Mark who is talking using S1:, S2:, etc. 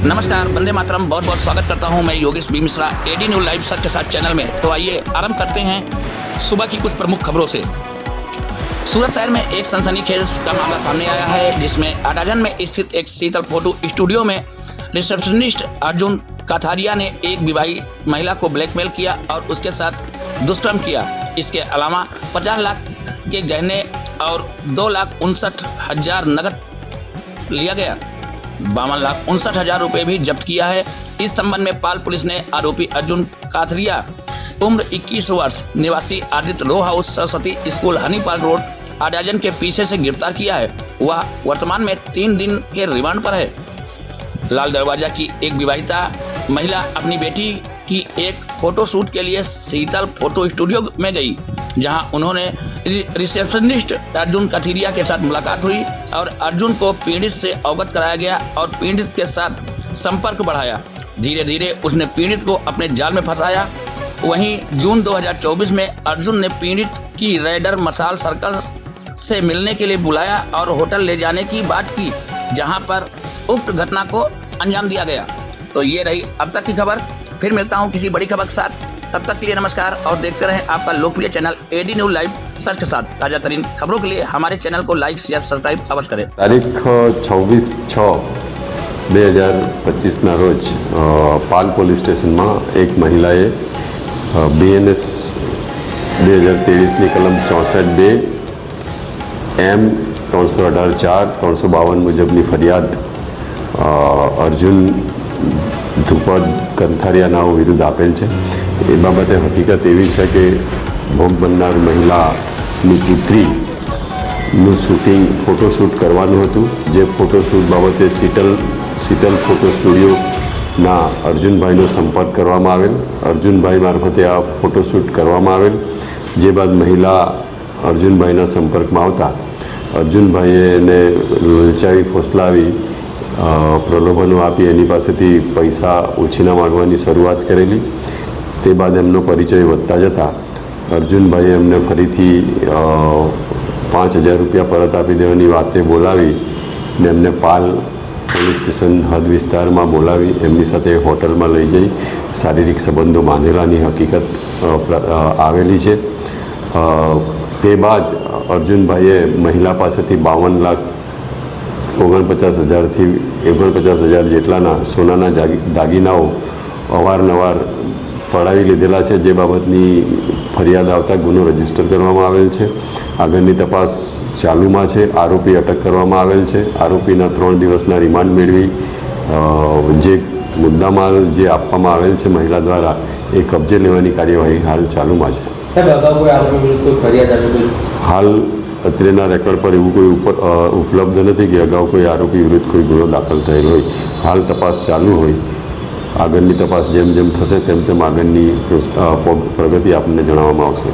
S1: नमस्कार, वंदे मातरम। बहुत बहुत स्वागत करता हूं मैं Yogesh B Mishra AD news live सच के साथ चैनल में। तो आइए आरंभ करते हैं सुबह की कुछ प्रमुख खबरों से। सूरत शहर में एक सनसनीखेज का मामला सामने आया है, जिसमें अडाजन में स्थित एक शीतल फोटो स्टूडियो में रिसेप्शनिस्ट अर्जुन काथारिया ने एक विवाहित महिला को ब्लैकमेल किया और उसके साथ दुष्कर्म किया। इसके अलावा 50 लाख के गहने और 2,59,000 नकद लिया गया। 52,59,000 रुपये भी जब्त किया है। इस संबंध में पाल पुलिस ने आरोपी अर्जुन काथरिया उम्र 21 वर्ष निवासी Aditya row house Saraswati school honey park road Adajan के पीछे से गिरफ्तार किया है। वह वर्तमान में 3 दिन के रिमांड पर है। लाल दरवाजा की एक विवाहिता महिला अपनी बेटी की एक फोटोशूट के लिए शीतल फोटो स्टूडियो में गई, जहां उन्होंने रिसेप्शनिस्ट अर्जुन काथरिया के साथ मुलाकात हुई और अर्जुन को पीड़ित से अवगत कराया गया और पीड़ित के साथ संपर्क बढ़ाया। धीरे धीरे उसने पीड़ित को अपने जाल में फंसाया। वहीं जून 2024 में अर्जुन ने पीड़ित की रेडर मसाल सर्कल से मिलने के लिए बुलाया और होटल ले जाने की बात की, जहां पर उक्त घटना को अंजाम दिया गया। तो ये रही अब तक की खबर। फिर मिलता हूं किसी बड़ी खबर के साथ। तब तक के लिए नमस्कार और देखते रहें आपका लोकप्रिय चैनल एडी न्यूज लाइव सच के साथ। ताजा तरीन खबरों के लिए हमारे चैनल को लाइक शेयर सब्सक्राइब अवश्य करें।
S2: तारीख 26/6/2025 रोज पाल पोलीस स्टेशन में एक महिलाए BNS 2023 कलम 64(2) M 318(4) 352 मुजबनी फरियाद अर्जुन ધુપદ કંથારિયાના વિરુદ્ધ આપેલ છે। એ બાબતે હકીકત એવી છે કે ભોગ બનનાર મહિલાની પુત્રીનું ફોટોશૂટ કરવાનું હતું, જે ફોટોશૂટ બાબતે શીતલ ફોટો સ્ટુડિયોના અર્જુનભાઈનો સંપર્ક કરવામાં આવેલ। અર્જુનભાઈ મારફતે આ ફોટોશૂટ કરવામાં આવેલ। જે બાદ મહિલા અર્જુનભાઈના સંપર્કમાં આવતા અર્જુનભાઈએ એને લલચાવી ફોસલાવી પ્રલોભનો આપી એની પાસેથી પૈસા ઉછીના માગવાની શરૂઆત કરેલી। તે બાદ એમનો પરિચય વધતા જતાં અર્જુનભાઈએ એમને ફરીથી 5,000 રૂપિયા પરત આપી દેવાની વાતે બોલાવી ને એમને પાલ પોલીસ સ્ટેશન હદ વિસ્તારમાં બોલાવી એમની સાથે હોટલમાં લઈ જઈ શારીરિક સંબંધો બાંધેલાની હકીકત આવેલી છે। તે બાદ અર્જુનભાઈએ મહિલા પાસેથી 52,49,000થી 49,000 જેટલાના સોનાના દાગીનાઓ અવારનવાર પડાવી લીધેલા છે, જે બાબતની ફરિયાદ આવતા ગુનો રજીસ્ટર કરવામાં આવેલ છે। આગળની તપાસ ચાલુમાં છે। આરોપી અટક કરવામાં આવેલ છે। આરોપીના 3 દિવસના રિમાન્ડ મેળવી જે મુદ્દામાલ જે આપવામાં આવેલ છે મહિલા દ્વારા એ કબજે લેવાની કાર્યવાહી હાલ ચાલુમાં છે। હાલ અત્રેના રેકોર્ડ પર એવું કોઈ ઉપલબ્ધ નથી કે અગાઉ કોઈ આરોપી વિરુદ્ધ કોઈ ગુનો દાખલ થયેલો હોય। હાલ તપાસ ચાલુ હોય। આગળની તપાસ જેમ જેમ થશે તેમ તેમ આગળની પ્રગતિ આપણને જણાવવામાં આવશે।